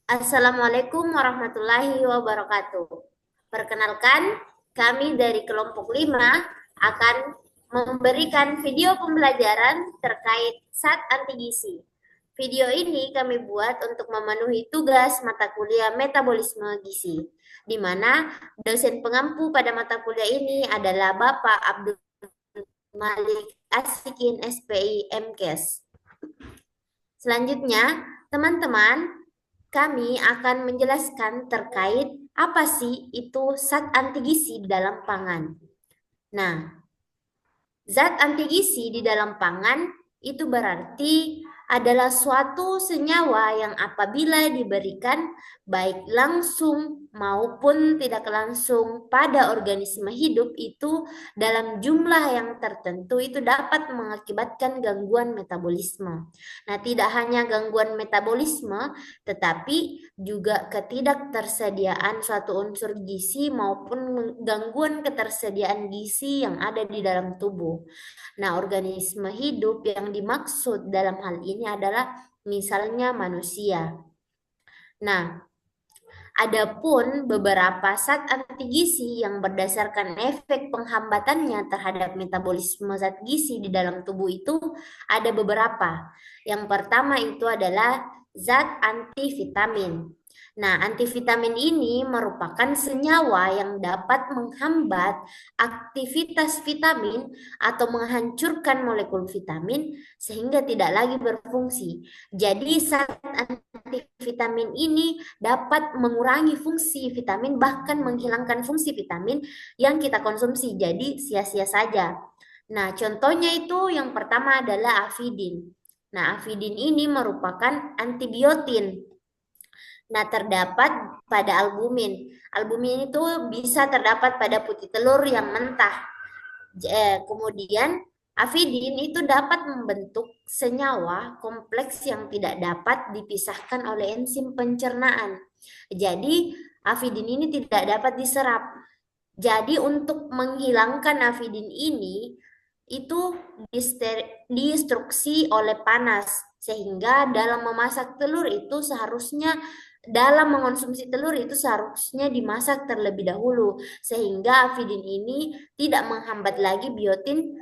Assalamualaikum warahmatullahi wabarakatuh. Perkenalkan, kami dari kelompok 5 akan memberikan video pembelajaran terkait zat anti gizi. Video ini kami buat untuk memenuhi tugas mata kuliah metabolisme gizi, di mana dosen pengampu pada mata kuliah ini adalah Bapak Abdul Malik Asikin SPI MKes. Selanjutnya, teman-teman, kami akan menjelaskan terkait apa sih itu zat anti gizi di dalam pangan. Nah, zat anti gizi di dalam pangan itu berarti adalah suatu senyawa yang apabila diberikan baik langsung maupun tidak langsung pada organisme hidup itu dalam jumlah yang tertentu itu dapat mengakibatkan gangguan metabolisme. Nah, tidak hanya gangguan metabolisme, tetapi juga ketidaktersediaan suatu unsur gizi maupun gangguan ketersediaan gizi yang ada di dalam tubuh. Nah, organisme hidup yang dimaksud dalam hal ini adalah misalnya manusia. Nah, adapun beberapa zat anti gizi yang berdasarkan efek penghambatannya terhadap metabolisme zat gizi di dalam tubuh itu ada beberapa. Yang pertama itu adalah zat antivitamin. Nah, antivitamin ini merupakan senyawa yang dapat menghambat aktivitas vitamin atau menghancurkan molekul vitamin sehingga tidak lagi berfungsi. Jadi, zat antivitamin ini dapat mengurangi fungsi vitamin, bahkan menghilangkan fungsi vitamin yang kita konsumsi. Jadi, sia-sia saja. Nah, contohnya itu yang pertama adalah avidin. Nah, avidin ini merupakan antibiotin. Nah, terdapat pada albumin. Albumin itu bisa terdapat pada putih telur yang mentah. Kemudian avidin itu dapat membentuk senyawa kompleks yang tidak dapat dipisahkan oleh enzim pencernaan. Jadi, avidin ini tidak dapat diserap. Jadi, untuk menghilangkan avidin ini itu diinstruksi oleh panas, sehingga dalam memasak telur itu seharusnya dalam mengonsumsi telur itu seharusnya dimasak terlebih dahulu sehingga avidin ini tidak menghambat lagi biotin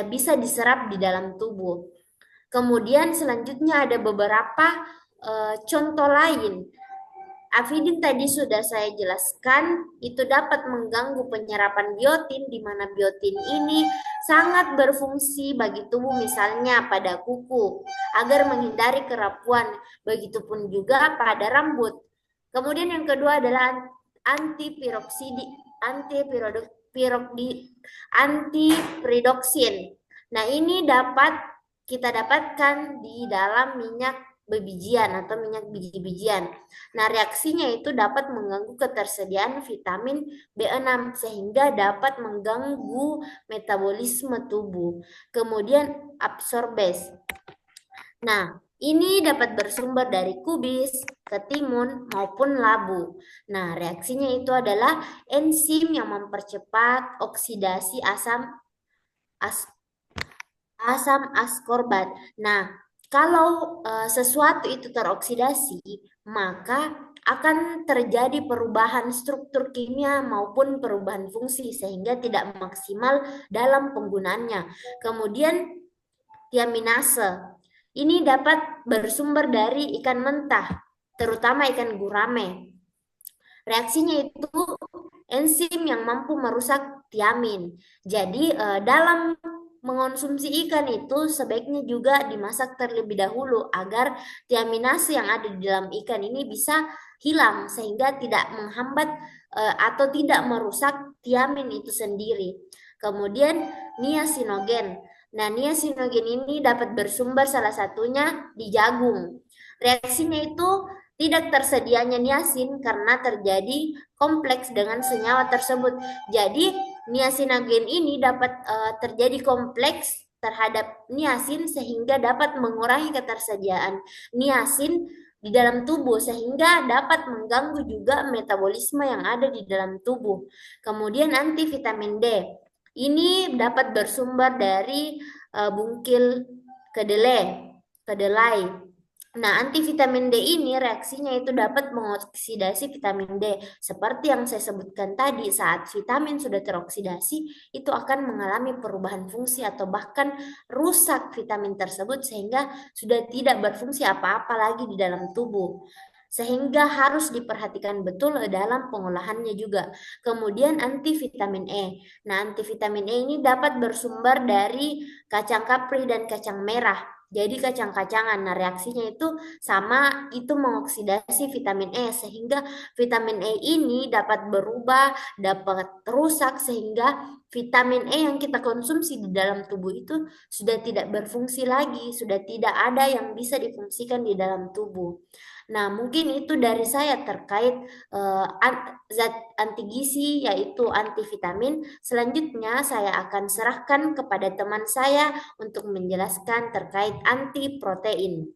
bisa diserap di dalam tubuh. Kemudian selanjutnya ada beberapa contoh lain. Avidin tadi sudah saya jelaskan, itu dapat mengganggu penyerapan biotin, di mana biotin ini sangat berfungsi bagi tubuh, misalnya pada kuku, agar menghindari kerapuan, begitupun juga pada rambut. Kemudian yang kedua adalah antipiroksidi, antipyridoksin. Nah, ini dapat kita dapatkan di dalam minyak bebijian atau minyak biji-bijian. Nah, reaksinya itu dapat mengganggu ketersediaan vitamin B6 sehingga dapat mengganggu metabolisme tubuh. Kemudian absorbes. Nah, ini dapat bersumber dari kubis, ketimun, maupun labu. Nah, reaksinya itu adalah enzim yang mempercepat oksidasi as- asam askorbat. Nah, kalau sesuatu itu teroksidasi, maka akan terjadi perubahan struktur kimia maupun perubahan fungsi sehingga tidak maksimal dalam penggunaannya. Kemudian tiaminase. Ini dapat bersumber dari ikan mentah, terutama ikan gurame. Reaksinya itu enzim yang mampu merusak tiamin. Jadi dalam mengonsumsi ikan itu sebaiknya juga dimasak terlebih dahulu agar tiaminase yang ada di dalam ikan ini bisa hilang sehingga tidak menghambat atau tidak merusak tiamin itu sendiri. Kemudian niasinogen. Nah, niasinogen ini dapat bersumber salah satunya di jagung. Reaksinya itu tidak tersedianya niasin karena terjadi kompleks dengan senyawa tersebut. Jadi, niasinagen ini dapat terjadi kompleks terhadap niasin sehingga dapat mengurangi ketersediaan niasin di dalam tubuh sehingga dapat mengganggu juga metabolisme yang ada di dalam tubuh. Kemudian antivitamin D. Ini dapat bersumber dari bungkil kedelai. Nah, antivitamin D ini reaksinya itu dapat mengoksidasi vitamin D. Seperti yang saya sebutkan tadi, saat vitamin sudah teroksidasi, itu akan mengalami perubahan fungsi atau bahkan rusak vitamin tersebut sehingga sudah tidak berfungsi apa-apa lagi di dalam tubuh. Sehingga harus diperhatikan betul dalam pengolahannya juga. Kemudian antivitamin E. Nah, antivitamin E ini dapat bersumber dari kacang kapri dan kacang merah. Jadi kacang-kacangan. Nah, reaksinya itu sama, itu mengoksidasi vitamin E sehingga vitamin E ini dapat berubah, dapat rusak sehingga vitamin E yang kita konsumsi di dalam tubuh itu sudah tidak berfungsi lagi, sudah tidak ada yang bisa difungsikan di dalam tubuh. Nah, mungkin itu dari saya terkait zat anti gizi yaitu antivitamin. Selanjutnya saya akan serahkan kepada teman saya untuk menjelaskan terkait anti protein.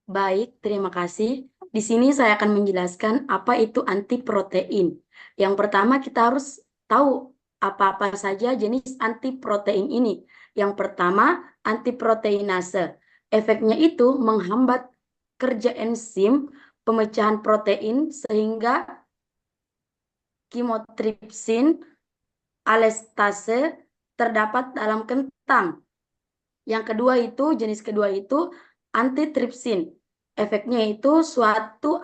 Baik, terima kasih. Di sini saya akan menjelaskan apa itu anti protein. Yang pertama kita harus tahu apa-apa saja jenis anti protein ini. Yang pertama, antiproteinase. Efeknya itu menghambat kerja enzim pemecahan protein sehingga kimotripsin alestase terdapat dalam kentang. Yang kedua itu, jenis kedua itu antitripsin. Efeknya itu suatu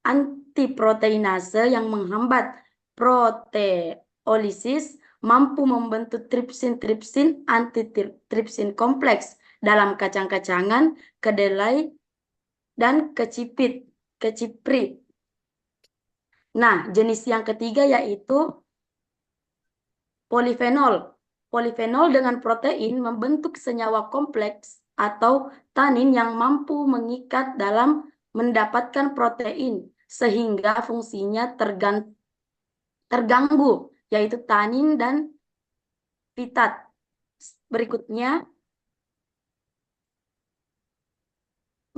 antiproteinase yang menghambat proteolisis, mampu membentuk tripsin-tripsin antitripsin kompleks dalam kacang-kacangan, kedelai, dan kecipri. Nah, jenis yang ketiga yaitu polifenol. Polifenol dengan protein membentuk senyawa kompleks atau tanin yang mampu mengikat dalam mendapatkan protein sehingga fungsinya terganggu, yaitu tanin dan pitat. Berikutnya,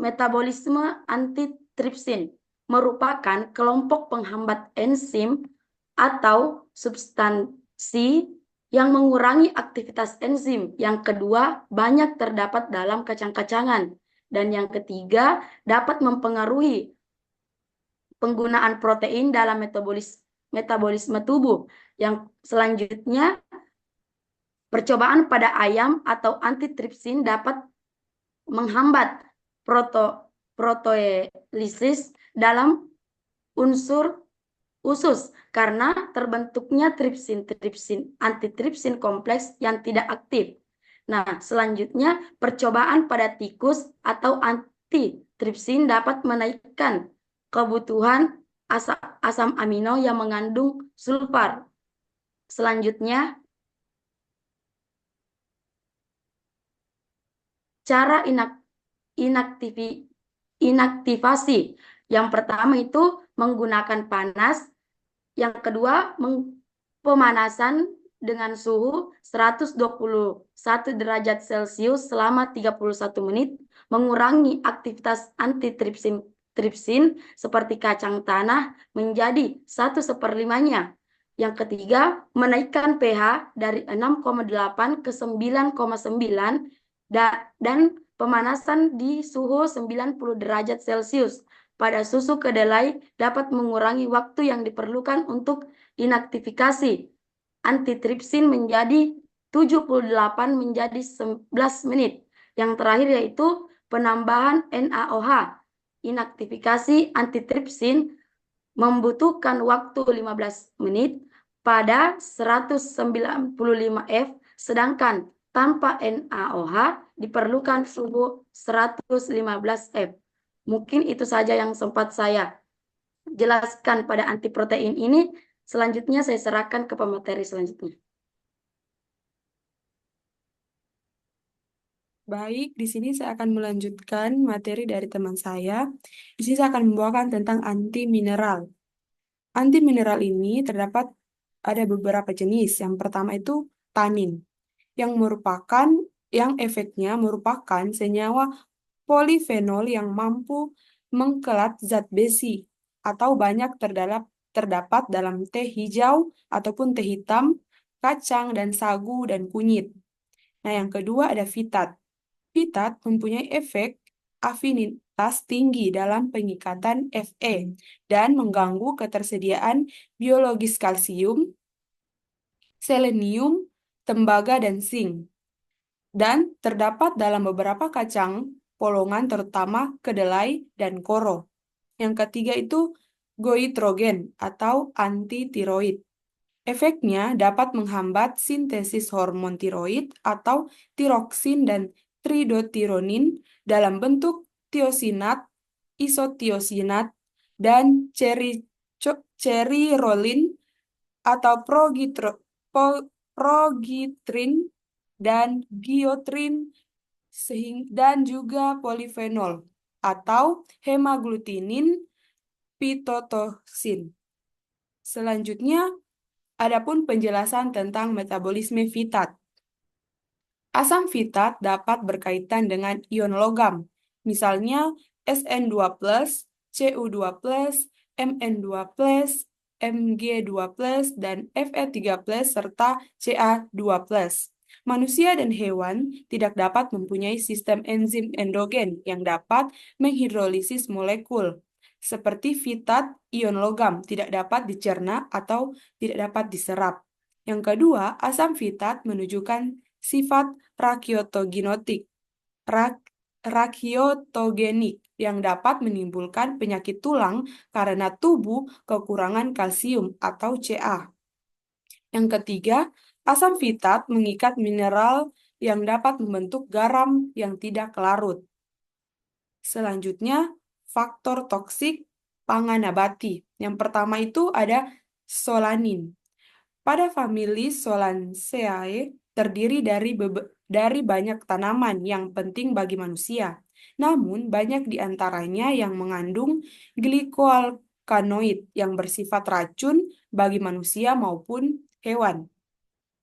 metabolisme antitripsin merupakan kelompok penghambat enzim atau substansi yang mengurangi aktivitas enzim. Yang kedua, banyak terdapat dalam kacang-kacangan. Dan yang ketiga, dapat mempengaruhi penggunaan protein dalam metabolisme tubuh. Yang selanjutnya, percobaan pada ayam atau antitripsin dapat menghambat proteolisis dalam unsur usus karena terbentuknya tripsin antitripsin kompleks yang tidak aktif. Nah, selanjutnya percobaan pada tikus atau antitripsin dapat menaikkan kebutuhan asam amino yang mengandung sulfur. Selanjutnya, cara inaktivasi. Yang pertama itu menggunakan panas. Yang kedua, pemanasan dengan suhu 121 derajat Celcius selama 31 menit, mengurangi aktivitas antitripsin seperti kacang tanah menjadi 1/4-nya. Yang ketiga, menaikkan pH dari 6,8 ke 9,9 dan pemanasan di suhu 90 derajat Celcius pada susu kedelai dapat mengurangi waktu yang diperlukan untuk inaktifikasi antitripsin menjadi 78 menjadi 11 menit. Yang terakhir yaitu penambahan NaOH. Inaktifikasi antitripsin membutuhkan waktu 15 menit pada 195 F, sedangkan tanpa NaOH diperlukan suhu 115 F. Mungkin itu saja yang sempat saya jelaskan pada antiprotein ini. Selanjutnya saya serahkan ke pemateri selanjutnya. Baik, di sini saya akan melanjutkan materi dari teman saya. Di sini saya akan membawakan tentang anti mineral. Anti mineral ini terdapat ada beberapa jenis. Yang pertama itu tanin, yang efeknya merupakan senyawa polifenol yang mampu mengkelat zat besi atau banyak terdapat dalam teh hijau ataupun teh hitam, kacang dan sagu dan kunyit. Nah, yang kedua ada fitat. Fitat mempunyai efek afinitas tinggi dalam pengikatan Fe dan mengganggu ketersediaan biologis kalsium, selenium, tembaga, dan zinc. Dan terdapat dalam beberapa kacang polongan terutama kedelai dan koro. Yang ketiga itu goitrogen atau anti-tiroid. Efeknya dapat menghambat sintesis hormon tiroid atau tiroksin dan tridotironin dalam bentuk tiosinat, isotiosinat, dan cerirolin atau progitrin dan giotrin dan juga polifenol atau hemaglutinin pitotoksin. Selanjutnya, adapun penjelasan tentang metabolisme fitat. Asam fitat dapat berkaitan dengan ion logam, misalnya Sn2+, Cu2+, Mn2+, Mg2+, dan Fe3+, serta Ca2+. Manusia dan hewan tidak dapat mempunyai sistem enzim endogen yang dapat menghidrolisis molekul. Seperti fitat, ion logam tidak dapat dicerna atau tidak dapat diserap. Yang kedua, asam fitat menunjukkan sifat rakiotogenik yang dapat menimbulkan penyakit tulang karena tubuh kekurangan kalsium atau Ca. Yang ketiga, asam fitat mengikat mineral yang dapat membentuk garam yang tidak larut. Selanjutnya, faktor toksik pangan nabati. Yang pertama itu ada solanin. Pada famili Solanceae terdiri dari banyak tanaman yang penting bagi manusia. Namun, banyak di antaranya yang mengandung glikoalkanoid yang bersifat racun bagi manusia maupun hewan.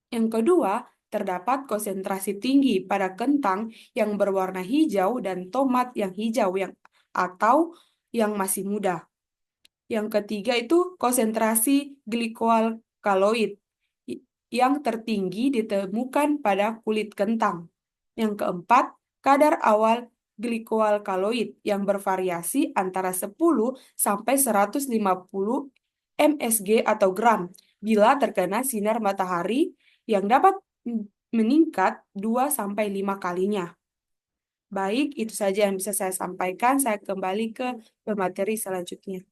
Yang kedua, terdapat konsentrasi tinggi pada kentang yang berwarna hijau dan tomat yang hijau atau yang masih muda. Yang ketiga itu konsentrasi glikoalkaloid yang tertinggi ditemukan pada kulit kentang. Yang keempat, kadar awal glikoalkaloid yang bervariasi antara 10 sampai 150 msg atau gram bila terkena sinar matahari yang dapat meningkat 2 sampai 5 kalinya. Baik, itu saja yang bisa saya sampaikan. Saya kembali ke pemateri selanjutnya.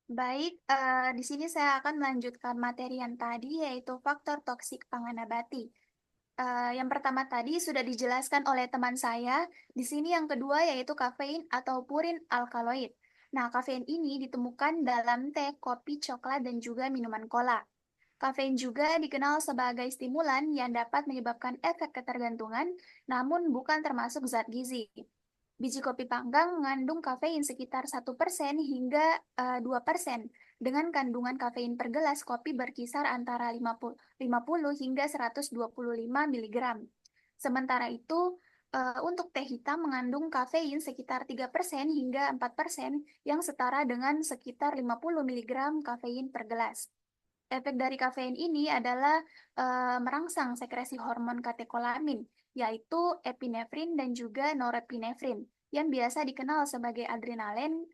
Baik, di sini saya akan melanjutkan materi yang tadi, yaitu faktor toksik pangan nabati. Yang pertama tadi sudah dijelaskan oleh teman saya. Di sini yang kedua yaitu kafein atau purin alkaloid. Nah, kafein ini ditemukan dalam teh, kopi, coklat, dan juga minuman cola. Kafein juga dikenal sebagai stimulan yang dapat menyebabkan efek ketergantungan, namun bukan termasuk zat gizi. Biji kopi panggang mengandung kafein sekitar 1% hingga 2%, dengan kandungan kafein per gelas kopi berkisar antara 50 hingga 125 mg. Sementara itu, untuk teh hitam mengandung kafein sekitar 3% hingga 4%, yang setara dengan sekitar 50 mg kafein per gelas. Efek dari kafein ini adalah merangsang sekresi hormon katekolamin, yaitu epinefrin dan juga norepinefrin, yang biasa dikenal sebagai adrenalin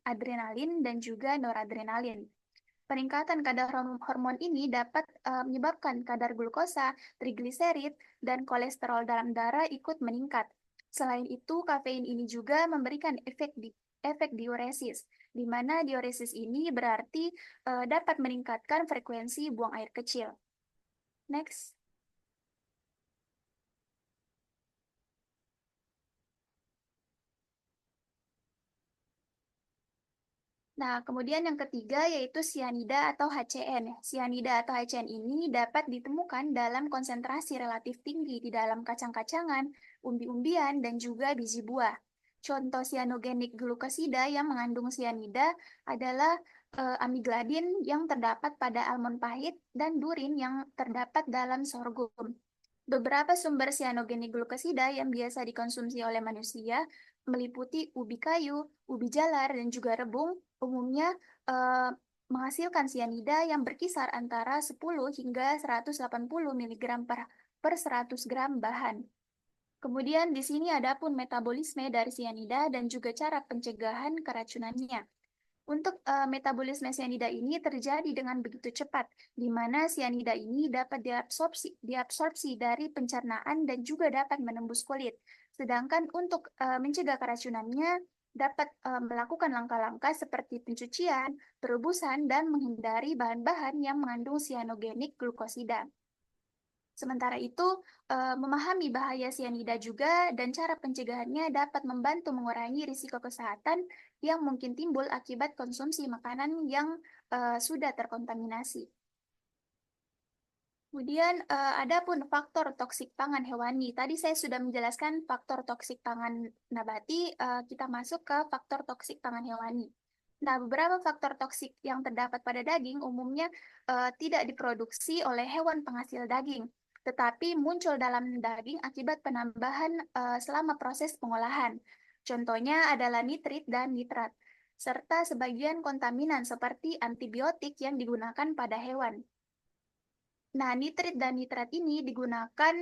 dan juga noradrenalin. Peningkatan kadar hormon ini dapat menyebabkan kadar glukosa, trigliserid, dan kolesterol dalam darah ikut meningkat. Selain itu, kafein ini juga memberikan efek diuresis, di mana diuresis ini berarti dapat meningkatkan frekuensi buang air kecil. Next. Nah, kemudian yang ketiga yaitu sianida atau HCN. Sianida atau HCN ini dapat ditemukan dalam konsentrasi relatif tinggi di dalam kacang-kacangan, umbi-umbian, dan juga biji buah. Contoh sianogenik glukosida yang mengandung sianida adalah amigdalin yang terdapat pada almond pahit dan durin yang terdapat dalam sorghum. Beberapa sumber sianogenik glukosida yang biasa dikonsumsi oleh manusia meliputi ubi kayu, ubi jalar, dan juga rebung, umumnya menghasilkan sianida yang berkisar antara 10 hingga 180 mg per 100 gram bahan. Kemudian di sini ada pun metabolisme dari sianida dan juga cara pencegahan keracunannya. Untuk metabolisme sianida ini terjadi dengan begitu cepat, di mana sianida ini dapat diabsorpsi dari pencernaan dan juga dapat menembus kulit. Sedangkan untuk mencegah keracunannya, dapat melakukan langkah-langkah seperti pencucian, perebusan, dan menghindari bahan-bahan yang mengandung sianogenik glukosida. Sementara itu, memahami bahaya sianida juga dan cara pencegahannya dapat membantu mengurangi risiko kesehatan yang mungkin timbul akibat konsumsi makanan yang sudah terkontaminasi. Kemudian ada pun faktor toksik pangan hewani. Tadi saya sudah menjelaskan faktor toksik pangan nabati, kita masuk ke faktor toksik pangan hewani. Nah, beberapa faktor toksik yang terdapat pada daging umumnya tidak diproduksi oleh hewan penghasil daging, tetapi muncul dalam daging akibat penambahan selama proses pengolahan. Contohnya adalah nitrit dan nitrat, serta sebagian kontaminan seperti antibiotik yang digunakan pada hewan. Nah, nitrit dan nitrat ini digunakan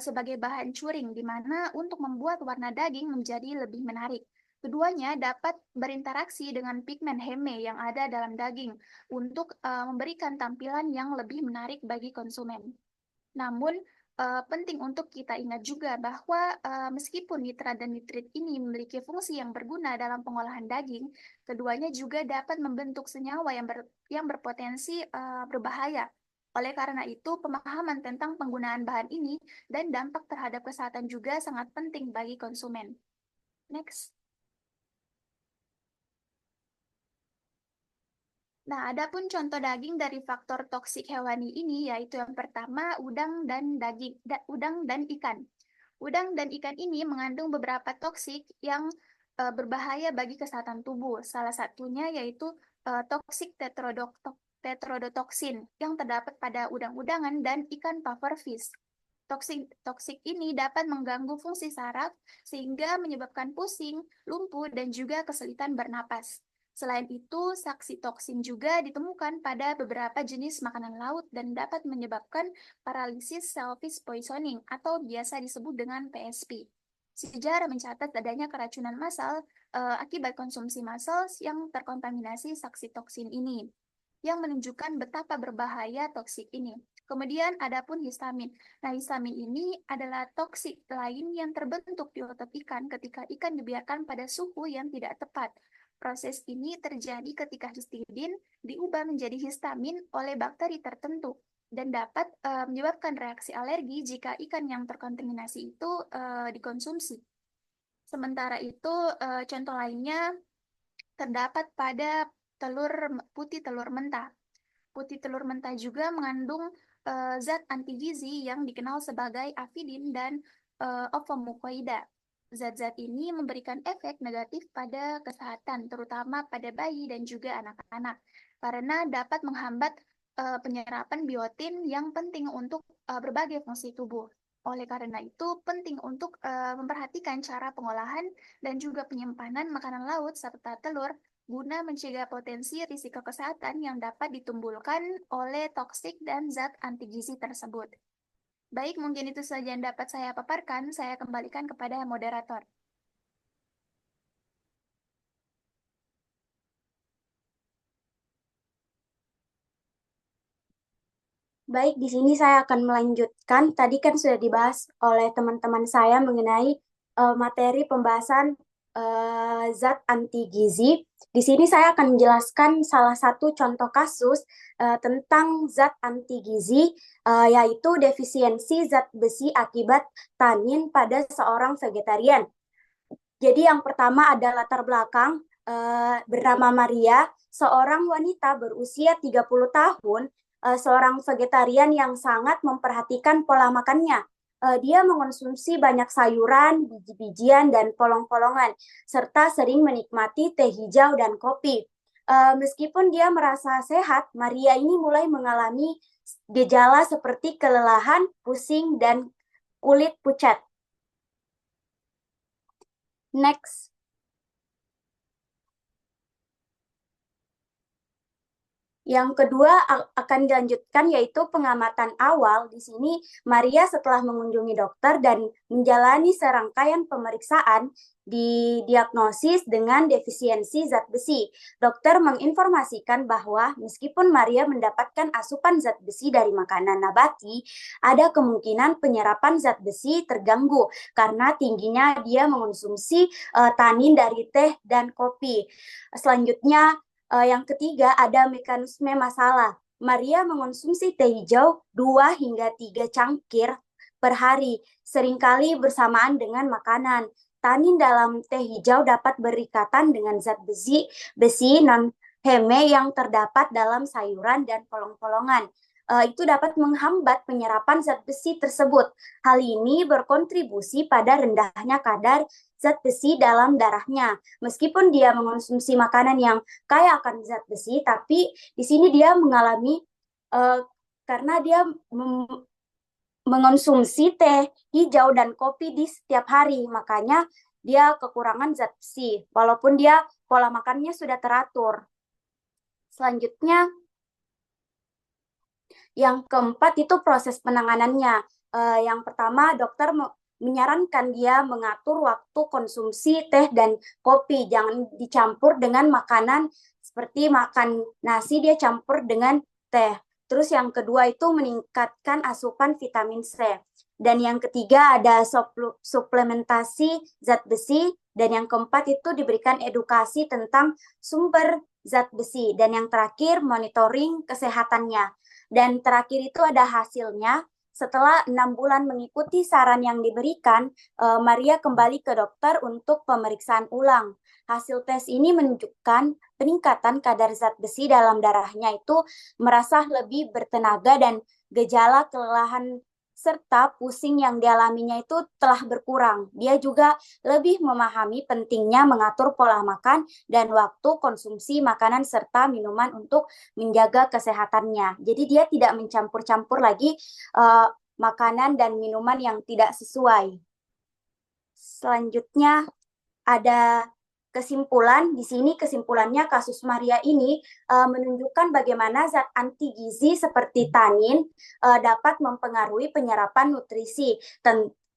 sebagai bahan curing, di mana untuk membuat warna daging menjadi lebih menarik. Keduanya dapat berinteraksi dengan pigmen heme yang ada dalam daging untuk memberikan tampilan yang lebih menarik bagi konsumen. Namun, penting untuk kita ingat juga bahwa meskipun nitrat dan nitrit ini memiliki fungsi yang berguna dalam pengolahan daging, keduanya juga dapat membentuk senyawa yang berpotensi berbahaya. Oleh karena itu, pemahaman tentang penggunaan bahan ini dan dampak terhadap kesehatan juga sangat penting bagi konsumen. Next. Nah, ada pun contoh daging dari faktor toksik hewani ini, yaitu yang pertama udang dan ikan. Udang dan ikan ini mengandung beberapa toksik yang berbahaya bagi kesehatan tubuh. Salah satunya yaitu toksik tetrodotoksin yang terdapat pada udang-udangan dan ikan pufferfish. Toksik ini dapat mengganggu fungsi saraf sehingga menyebabkan pusing, lumpuh, dan juga kesulitan bernapas. Selain itu, saksi toksin juga ditemukan pada beberapa jenis makanan laut dan dapat menyebabkan paralisis shellfish poisoning atau biasa disebut dengan PSP. Sejarah mencatat adanya keracunan massal akibat konsumsi massal yang terkontaminasi saksi toksin ini, yang menunjukkan betapa berbahaya toksik ini. Kemudian ada pun histamin. Nah, histamin ini adalah toksik lain yang terbentuk di otot ikan ketika ikan dibiarkan pada suhu yang tidak tepat. Proses ini terjadi ketika histidin diubah menjadi histamin oleh bakteri tertentu dan dapat menyebabkan reaksi alergi jika ikan yang terkontaminasi itu dikonsumsi. Sementara itu, contoh lainnya terdapat pada putih telur mentah. Putih telur mentah juga mengandung zat antigizi yang dikenal sebagai avidin dan ovomucoida. Zat-zat ini memberikan efek negatif pada kesehatan, terutama pada bayi dan juga anak-anak, karena dapat menghambat penyerapan biotin yang penting untuk berbagai fungsi tubuh. Oleh karena itu, penting untuk memperhatikan cara pengolahan dan juga penyimpanan makanan laut serta telur guna mencegah potensi risiko kesehatan yang dapat ditimbulkan oleh toksik dan zat antigizi tersebut. Baik, mungkin itu saja yang dapat saya paparkan. Saya kembalikan kepada moderator. Baik, di sini saya akan melanjutkan. Tadi kan sudah dibahas oleh teman-teman saya mengenai materi pembahasan zat anti gizi. Di sini saya akan menjelaskan salah satu contoh kasus tentang zat anti gizi, yaitu defisiensi zat besi akibat tanin pada seorang vegetarian. Jadi yang pertama ada latar belakang bernama Maria, seorang wanita berusia 30 tahun, seorang vegetarian yang sangat memperhatikan pola makannya. Dia mengonsumsi banyak sayuran, biji-bijian, dan polong-polongan, serta sering menikmati teh hijau dan kopi. Meskipun dia merasa sehat, Maria ini mulai mengalami gejala seperti kelelahan, pusing, dan kulit pucat. Next. Yang kedua akan dilanjutkan yaitu pengamatan awal. Di sini Maria setelah mengunjungi dokter dan menjalani serangkaian pemeriksaan didiagnosis dengan defisiensi zat besi. Dokter menginformasikan bahwa meskipun Maria mendapatkan asupan zat besi dari makanan nabati, ada kemungkinan penyerapan zat besi terganggu karena tingginya dia mengonsumsi tanin dari teh dan kopi. Selanjutnya, yang ketiga, ada mekanisme masalah. Maria mengonsumsi teh hijau 2 hingga 3 cangkir per hari, seringkali bersamaan dengan makanan. Tanin dalam teh hijau dapat berikatan dengan zat besi non-heme yang terdapat dalam sayuran dan polong-polongan. Itu dapat menghambat penyerapan zat besi tersebut. Hal ini berkontribusi pada rendahnya kadar zat besi dalam darahnya. Meskipun dia mengonsumsi makanan yang kaya akan zat besi, tapi di sini dia mengalami karena dia mengonsumsi teh hijau dan kopi di setiap hari, makanya dia kekurangan zat besi, walaupun dia pola makannya sudah teratur. Selanjutnya, yang keempat itu proses penanganannya. Yang pertama, dokter menyarankan dia mengatur waktu konsumsi teh dan kopi. Jangan dicampur dengan makanan seperti makan nasi, dia campur dengan teh. Terus yang kedua itu meningkatkan asupan vitamin C. Dan yang ketiga ada suplementasi zat besi. Dan yang keempat itu diberikan edukasi tentang sumber zat besi. Dan yang terakhir monitoring kesehatannya. Dan terakhir itu ada hasilnya. Setelah 6 bulan mengikuti saran yang diberikan, Maria kembali ke dokter untuk pemeriksaan ulang. Hasil tes ini menunjukkan peningkatan kadar zat besi dalam darahnya itu merasa lebih bertenaga dan gejala kelelahan serta pusing yang dialaminya itu telah berkurang. Dia juga lebih memahami pentingnya mengatur pola makan dan waktu konsumsi makanan serta minuman untuk menjaga kesehatannya. Jadi dia tidak mencampur-campur lagi makanan dan minuman yang tidak sesuai. Selanjutnya ada kesimpulan. Di sini kesimpulannya kasus Maria ini menunjukkan bagaimana zat anti gizi seperti tanin dapat mempengaruhi penyerapan nutrisi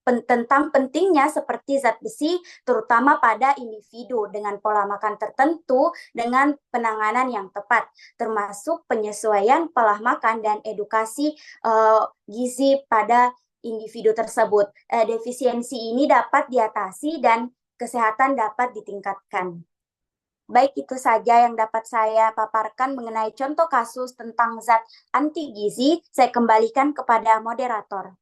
tentang pentingnya seperti zat besi terutama pada individu dengan pola makan tertentu dengan penanganan yang tepat termasuk penyesuaian pola makan dan edukasi gizi pada individu tersebut. Defisiensi ini dapat diatasi dan kesehatan dapat ditingkatkan. Baik, itu saja yang dapat saya paparkan mengenai contoh kasus tentang zat anti gizi. Saya kembalikan kepada moderator.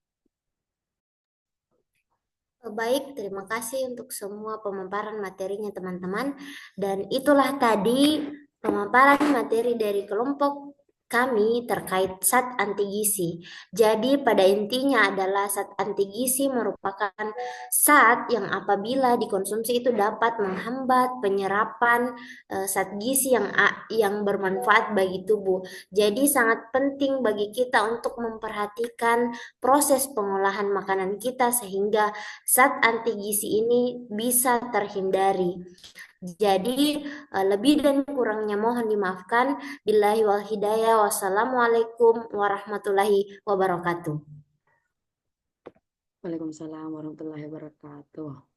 Baik, terima kasih untuk semua pemaparan materinya teman-teman. Dan itulah tadi pemaparan materi dari kelompok kami terkait zat anti gizi. Jadi pada intinya adalah zat anti gizi merupakan zat yang apabila dikonsumsi itu dapat menghambat penyerapan zat gizi yang bermanfaat bagi tubuh. Jadi sangat penting bagi kita untuk memperhatikan proses pengolahan makanan kita sehingga zat anti gizi ini bisa terhindari. Jadi lebih dan kurangnya mohon dimaafkan. Billahi wal hidayah. Wassalamualaikum warahmatullahi wabarakatuh. Waalaikumsalam warahmatullahi wabarakatuh.